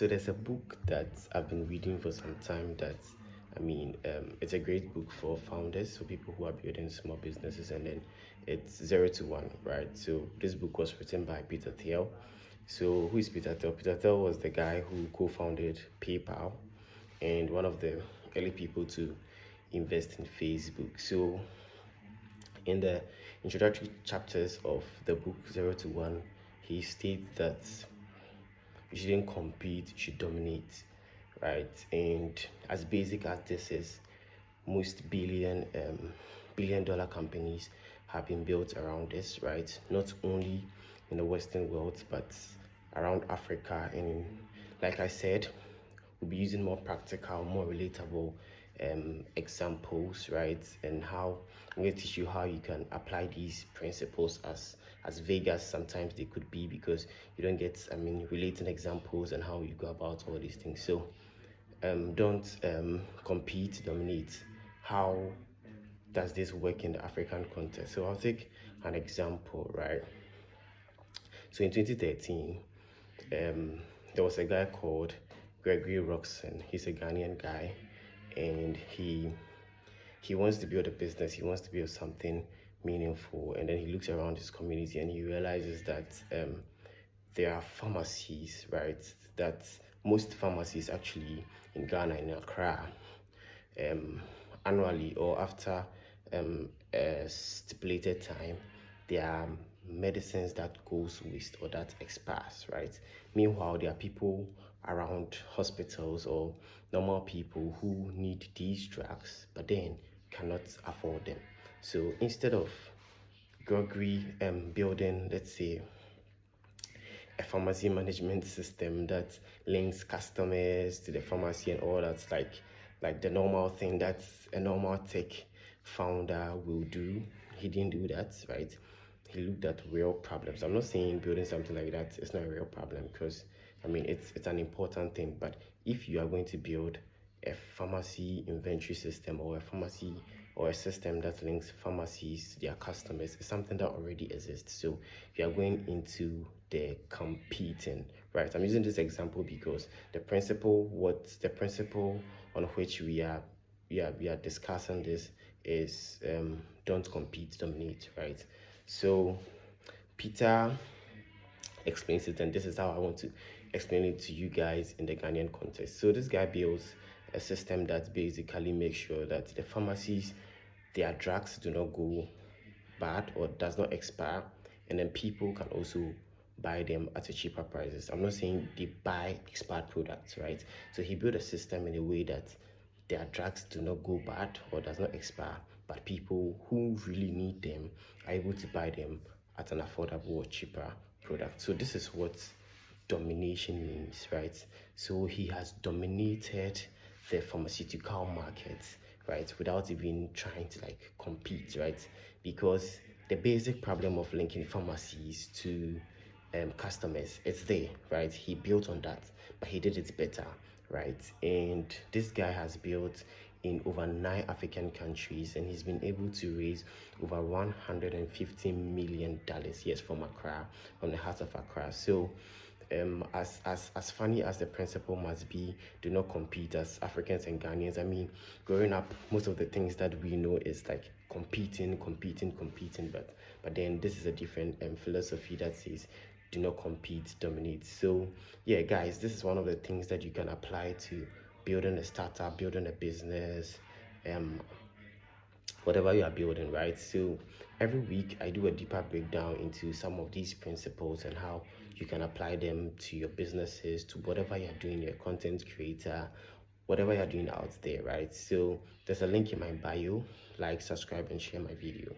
So there's a book that I've been reading for some time that it's a great book for founders, for people who are building small businesses, and then it's Zero to One, right? So this book was written by Peter Thiel. So who is Peter Thiel? Peter Thiel was the guy who co-founded PayPal and one of the early people to invest in Facebook. So in the introductory chapters of the book Zero to One, he states that you shouldn't compete, you should dominate, right? And as basic as this is, most billion dollar companies have been built around this, right? Not only in the Western world, but around Africa. And like I said, we'll be using more practical, more relatable examples, right? And how I'm going to teach you how you can apply these principles as vague as sometimes they could be, because you don't get relating examples and how you go about all these things. So don't compete, dominate. How does this work in the African context? So I'll take an example, right? So in 2013, there was a guy called Gregory Roxon. He's a Ghanaian guy, and he wants to build a business. He wants to build something meaningful, and then he looks around his community and he realizes that there are pharmacies, right? That most pharmacies actually in Ghana, in Accra, annually or after a stipulated time, there are medicines that goes waste or that expires, right? Meanwhile, there are people around hospitals or normal people who need these drugs but then cannot afford them. So instead of Gregory building, let's say, a pharmacy management system that links customers to the pharmacy and all that's like the normal thing that a normal tech founder will do, he didn't do that, right? He looked at real problems. I'm not saying building something like that is not a real problem, because it's an important thing. But if you are going to build a pharmacy inventory system or a pharmacy or a system that links pharmacies to their customers, it's something that already exists. So you are going into the competing, right? I'm using this example because the principle on which we are discussing this is don't compete, dominate, right? So Peter explains it, and this is how I want to explain it to you guys in the Ghanaian context. So this guy builds a system that basically makes sure that the pharmacies, their drugs do not go bad or does not expire, and then people can also buy them at a cheaper prices. I'm not saying they buy expired products, right? So he built a system in a way that their drugs do not go bad or does not expire, but people who really need them are able to buy them at an affordable or cheaper product. So this is what domination means, right? So he has dominated the pharmaceutical market, right, without even trying to compete, right? Because the basic problem of linking pharmacies to customers, it's there, right? He built on that, but he did it better, right? And this guy has built in over 9 African countries, and he's been able to raise over $150 million, yes, from Accra, from the heart of Accra. So as funny as the principle must be, do not compete as Africans and Ghanaians. Growing up, most of the things that we know is like competing, but then this is a different philosophy that says do not compete, dominate. So yeah, guys, this is one of the things that you can apply to building a startup, building a business, whatever you are building, right? So every week I do a deeper breakdown into some of these principles and how you can apply them to your businesses, to whatever you're doing, your content creator, whatever you're doing out there, right? So there's a link in my bio. Like, subscribe, and share my video.